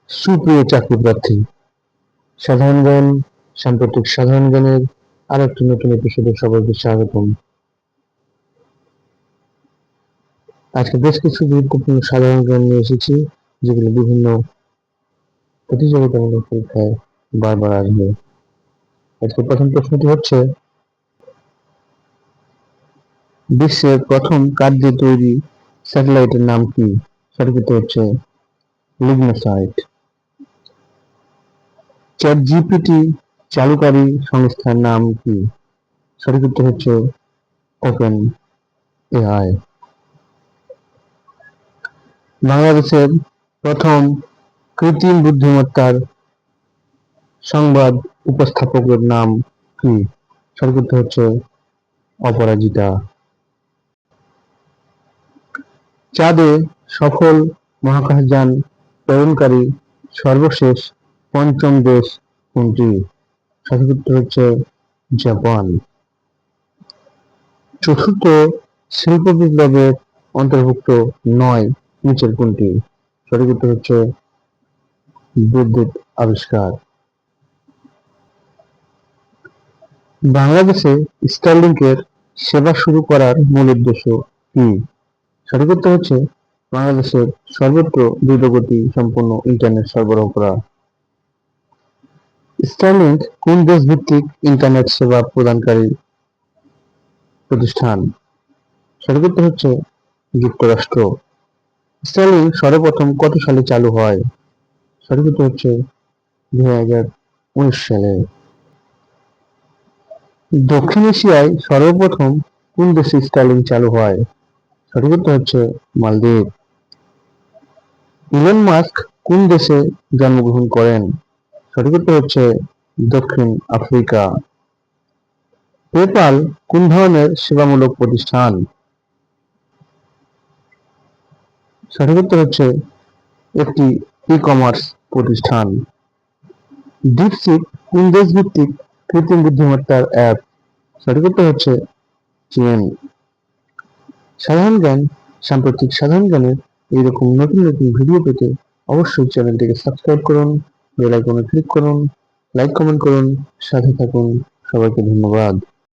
সুপ্রিয় চাকরি প্রার্থী, সাধারণ জ্ঞান, সাম্প্রতিক সাধারণ জ্ঞানের আর একটি নতুন এপিসোডে সবাইকে স্বাগতম। আজকে বেশ কিছু গুরুত্বপূর্ণ সাধারণ জ্ঞান নিয়ে এসেছি, যেগুলো বিভিন্ন প্রতিযোগিতামূলক পরীক্ষায় বারবার আসবে। আজকে প্রথম প্রশ্নটি হচ্ছে, বিশ্বের প্রথম কাঠ দিয়ে তৈরি স্যাটেলাইটের নাম কি? সঠিক উত্তর হচ্ছে লিগনাসাইট। চ্যাটজিপিটি চালুকারী সংস্থার নাম কি? সঠিক উত্তর হচ্ছে ওপেন এআই। বাংলাদেশের প্রথম কৃত্রিম বুদ্ধিমত্তার সংবাদ উপস্থাপকের নাম কি? সঠিক উত্তর হচ্ছে অপরাজিতা। চাঁদে সফল মহাকাশযান প্রেরণকারী সর্বশেষ পঞ্চম দেশ কোনটি? সঠিক উত্তর হচ্ছে জাপান। চতুর্থ শিল্প বিপ্লবের অন্তর্ভুক্ত নয় নিচের কোনটি? সঠিক উত্তর হচ্ছে বিদ্যুৎ আবিষ্কার। বাংলাদেশে স্টারলিংকের সেবা শুরু করার মূল উদ্দেশ্য কি? সঠিক উত্তর হচ্ছে বাংলাদেশের সর্বত্র দ্রুতগতি সম্পন্ন ইন্টারনেট সরবরাহ করা। স্টারলিংক কোন দেশ ভিত্তিক ইন্টারনেট সেবা প্রদানকারী প্রতিষ্ঠান? সঠিক উত্তর হচ্ছে যুক্তরাষ্ট্র। স্টারলিংক সর্বপ্রথম কত সালে চালু হয়? সঠিক উত্তর হচ্ছে 2019 সালে। দক্ষিণ এশিয়ায় সর্বপ্রথম কোন দেশে স্টারলিংক চালু হয়? সঠিক উত্তর হচ্ছে মালদ্বীপ। ইলন মাস্ক কোন দেশে জন্মগ্রহণ করেন? সঠিক উত্তর হচ্ছে দক্ষিণ আফ্রিকা। পেপ্যাল কোন ধরনের সেবামূলক প্রতিষ্ঠান? সঠিক উত্তর হচ্ছে একটি ই-কমার্স প্রতিষ্ঠান। ডিপসিক কোন দেশ ভিত্তিক কৃত্রিম বুদ্ধিমত্তার অ্যাপ? সঠিক উত্তর হচ্ছে চীন। সাধারণ জ্ঞান, সাম্প্রতিক সাধারণ জ্ঞানের এইরকম নতুন নতুন ভিডিও পেতে অবশ্যই চ্যানেলটিকে সাবস্ক্রাইব করুন, বেল আইকনে ক্লিক করুন, লাইক কমেন্ট করুন, সাথে থাকুন। সবাইকে ধন্যবাদ।